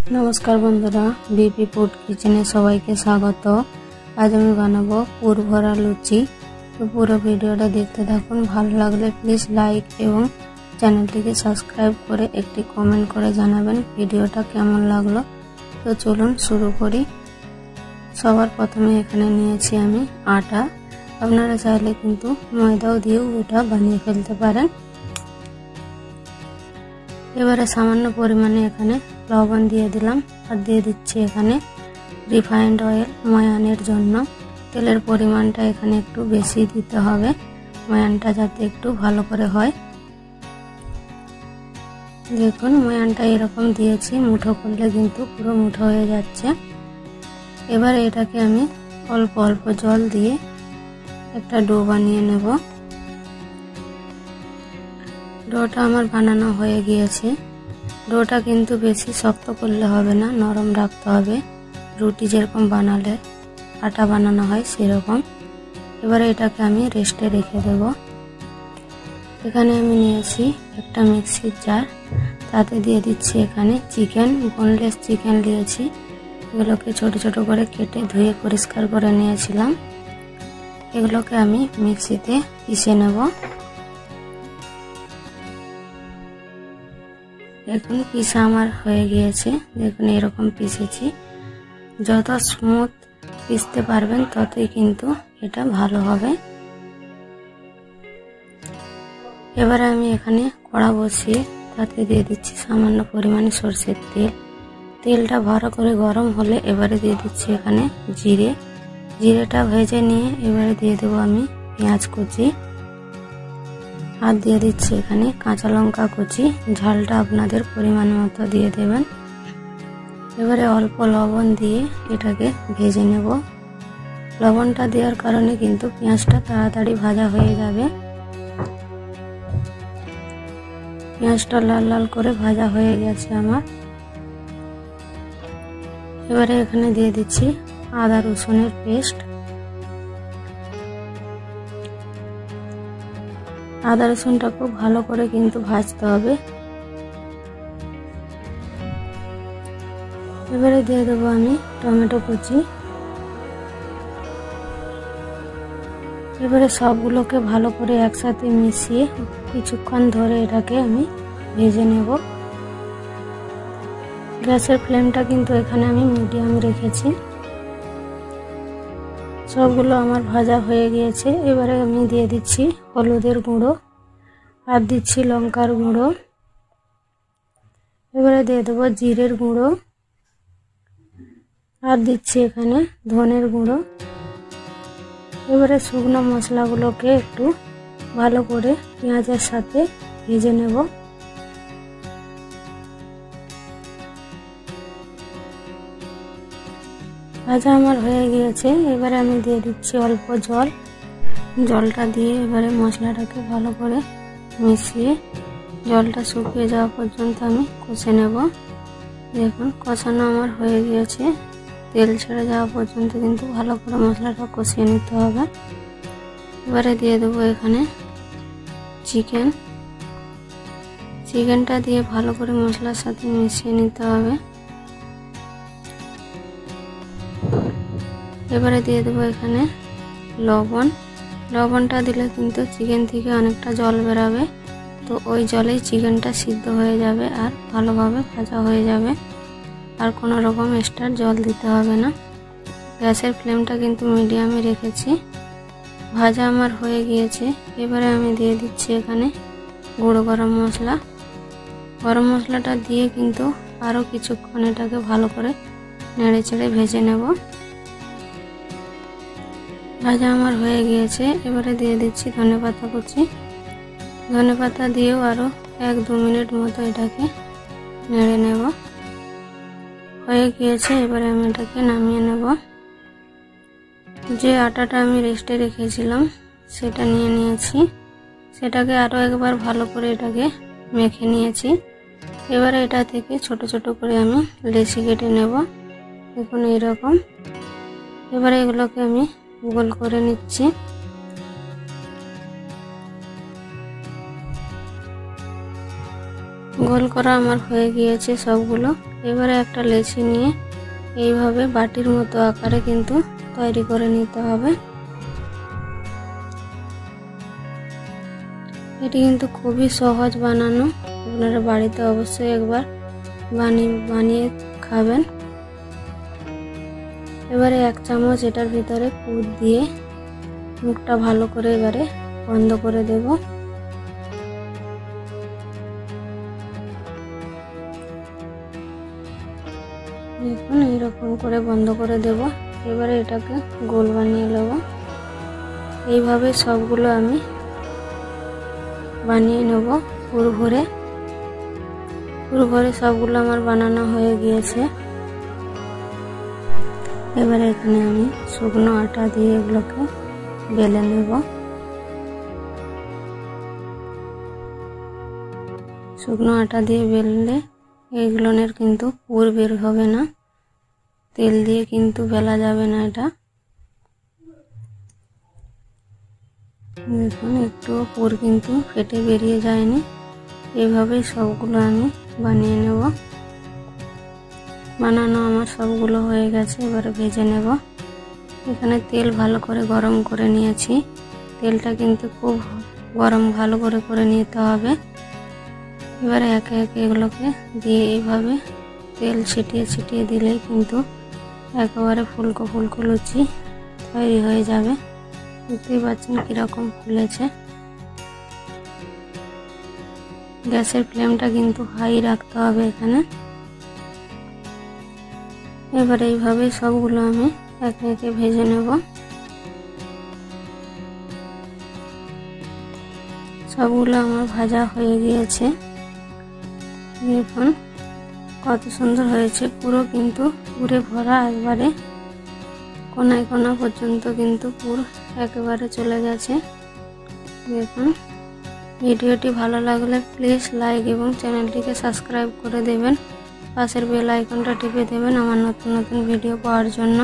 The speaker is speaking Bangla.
नमस्कार बंधुरा बीपी फूड किचेने सबाइके स्वागत। आज आमी बानाबो पुर भरा लुचि। तो पुरो भिडियोटा देखते थाकुन। भालो लागले प्लिज लाइक एवं चैनलटिके सबस्क्राइब करे एकटी कमेंट करे जानाबेन भिडियोटा केमन लागलो। तो चलुन शुरू करी। सबार प्रथमे एखाने नियेछि आमी आटा। आपनारा चाइले किन्तु मयदाओ दिएও এটা বানিয়ে ফেলতে পারেন। এবারে সামান্য পরিমাণে এখানে লবণ দিয়ে দিলাম আর দিয়ে দিচ্ছি এখানে রিফাইন্ড অয়েল ময়ানের জন্য। তেলের পরিমাণটা এখানে একটু বেশি দিতে হবে, ময়ানটা যাতে একটু ভালো করে হয়। দেখুন ময়ানটা এরকম দিয়েছি, মুঠো করলে কিন্তু পুরো মুঠো হয়ে যাচ্ছে। এবারে এটাকে আমি অল্প অল্প জল দিয়ে একটা ডো বানিয়ে নেব। ডোটা আমার বানানো হয়ে গিয়েছে। ডোটা কিন্তু বেশি শক্ত করলে হবে না, নরম রাখতে হবে, রুটি যেরকম বানালে আটা বানানো হয় সেরকম। এবারে এটাকে আমি রেস্টে রেখে দেব। এখানে আমি নিয়েছি একটা মিক্সির জার, তাতে দিয়ে দিচ্ছি এখানে চিকেন, বোনলেস চিকেন নিয়েছি। এগুলোকে ছোট ছোট করে কেটে ধুয়ে পরিষ্কার করে নিয়েছিলাম। এগুলোকে আমি মিক্সিতে পিষে নেব। দেখুন পিষা আমার হয়ে গিয়েছে। দেখুন এরকম পিষেছি। যত স্মুথ পিষতে পারবেন ততই কিন্তু এটা ভালো হবে। এবারে আমি এখানে কড়া বসিয়ে তাতে দিয়ে দিচ্ছি সামান্য পরিমাণে সরষের তেল। তেলটা ভালো করে গরম হলে এবারে দিয়ে দিচ্ছি এখানে জিরে। জিরেটা ভেজে নিয়ে এবারে দিয়ে দেবো আমি পেঁয়াজ কুচি আর দিয়ে দিচ্ছি এখানে কাঁচা লঙ্কা কুচি। ঝালটা আপনাদের পরিমাণ মতো দিয়ে দেবেন। এবারে অল্প লবণ দিয়ে এটাকে ভেজে নেব। লবণটা দেওয়ার কারণে কিন্তু পেঁয়াজটা তাড়াতাড়ি ভাজা হয়ে যাবে। পেঁয়াজটা লাল লাল করে ভাজা হয়ে গেছে আমার। এবারে এখানে দিয়ে দিচ্ছি আদা রসুনের পেস্ট। আদা রসুনটা খুব ভালো করে কিন্তু ভাজতে হবে। এবারে দিয়ে দেবো আমি টমেটো কুচি। এবারে সবগুলোকে ভালো করে একসাথে মিশিয়ে কিছুক্ষণ ধরে এটাকে আমি ভেজে নেব। গ্যাসের ফ্লেমটা কিন্তু এখানে আমি মিডিয়াম রেখেছি। সবগুলো আমার ভাজা হয়ে গিয়েছে। এবারে আমি দিয়ে দিচ্ছি হলুদের গুঁড়ো আর দিচ্ছি লঙ্কার গুঁড়ো। এবারে দিয়ে দেবো জিরের গুঁড়ো আর দিচ্ছি এখানে ধনের গুঁড়ো। এবারে শুকনো মশলাগুলোকে একটু ভালো করে পেঁয়াজের সাথে ভেজে নেব। ভাজা আমার হয়ে গিয়েছে। এবারে আমি দিয়ে দিচ্ছি অল্প জল। জলটা দিয়ে এবারে মশলাটাকে ভালো করে মিশিয়ে জলটা শুকিয়ে যাওয়া পর্যন্ত আমি কষে নেব। দেখুন কষানো আমার হয়ে গিয়েছে। তেল ছেড়ে যাওয়া পর্যন্ত কিন্তু ভালো করে মশলাটা কষিয়ে নিতে হবে। এবারে দিয়ে দেবো এখানে চিকেন। চিকেনটা দিয়ে ভালো করে মশলার সাথে মিশিয়ে নিতে হবে। এবারে দিয়ে দেবো এখানে লবণ। লবণটা দিলে কিন্তু চিকেন থেকে অনেকটা জল বেরাবে, তো ওই জলেই চিকেনটা সিদ্ধ হয়ে যাবে আর ভালোভাবে ভাজা হয়ে যাবে। আর কোনো রকম এক্সট্রা জল দিতে হবে না। গ্যাসের ফ্লেমটা কিন্তু মিডিয়ামে রেখেছি। ভাজা আমার হয়ে গিয়েছে। এবারে আমি দিয়ে দিচ্ছি এখানে গুঁড়ো গরম মশলা। গরম মশলাটা দিয়ে কিন্তু আরও কিছুক্ষণ এটাকে ভালো করে নেড়ে চেড়ে ভেজে নেব। ভাজা আমার হয়ে গিয়েছে। এবারে দিয়ে দিচ্ছি ধনেপাতা কুচি। ধনেপাতা দিয়েও আরও 1-2 মিনিট মতো এটাকে নেড়ে নেব। হয়ে গিয়েছে। এবারে আমি এটাকে নামিয়ে নেব। যে আটাটা আমি রেস্টে রেখেছিলাম সেটা নিয়ে নিয়েছি। সেটাকে আরও একবার ভালো করে এটাকে মেখে নিয়েছি। এবারে এটা থেকে ছোট ছোট করে আমি লেচি কেটে নেব। দেখুন এইরকম। এবারে এগুলোকে আমি গোল করে নিচ্ছি। গোল করা আমার হয়ে গিয়েছে সবগুলো। এবারে একটা লেচি নিয়ে এইভাবে বাটির মতো আকারে কিন্তু তৈরি করে নিতে হবে। এটি কিন্তু খুবই সহজ বানানো, আপনারা বাড়িতে অবশ্যই একবার বানিয়ে খাবেন। এবারে 1 চামচ এটার ভিতরে পুর দিয়ে মুখটা ভালো করে এবারে বন্ধ করে দেব। দেখুন এইরকম করে বন্ধ করে দেব। এবারে এটাকে গোল বানিয়ে নেব। এইভাবে সবগুলো আমি বানিয়ে নেব। পুর ভরে সবগুলো আমার বানানো হয়ে গিয়েছে। এবারে এখানে আমি শুকনো আটা দিয়ে এগুলোকে বেলে নেব। শুকনো আটা দিয়ে বেললে এইগুলোর কিন্তু পুর বের হবে না, তেল দিয়ে কিন্তু বেলা যাবে না। এটা দেখুন একটুও পুর কিন্তু ফেটে বেরিয়ে যায়নি। এইভাবেই সবগুলো আমি বানিয়ে নেব। বানানো আমার সবগুলো হয়ে গেছে। এবারে ভেজে নেব। এখানে তেল ভালো করে গরম করে নিয়েছি। তেলটা কিন্তু খুব গরম ভালো করে নিতে হবে। এবারে একে একে এগুলোকে দিয়ে এইভাবে তেল ছিটিয়ে দিলেই কিন্তু একেবারে ফুলকো লুচি তৈরি হয়ে যাবে। দেখতেই পাচ্ছেন কিরকম ফুলেছে। গ্যাসের ফ্লেমটা কিন্তু হাই রাখতে হবে এখানে। এবারে এইভাবে সবগুলো আমি একে একে ভেজে নেব। সবগুলো আমার ভাজা হয়ে গিয়েছে। দেখুন কত সুন্দর হয়েছে। পুরো কিন্তু পুরে ভরা, একবারে কোনায় কোনা পর্যন্ত কিন্তু পুর একেবারে চলে গেছে। দেখুন ভিডিওটি ভালো লাগলে প্লিজ লাইক এবং চ্যানেলটিকে সাবস্ক্রাইব করে দেবেন। পাশের বেল আইকনটা টিপে দেবেন আমার নতুন ভিডিও পাওয়ার জন্য।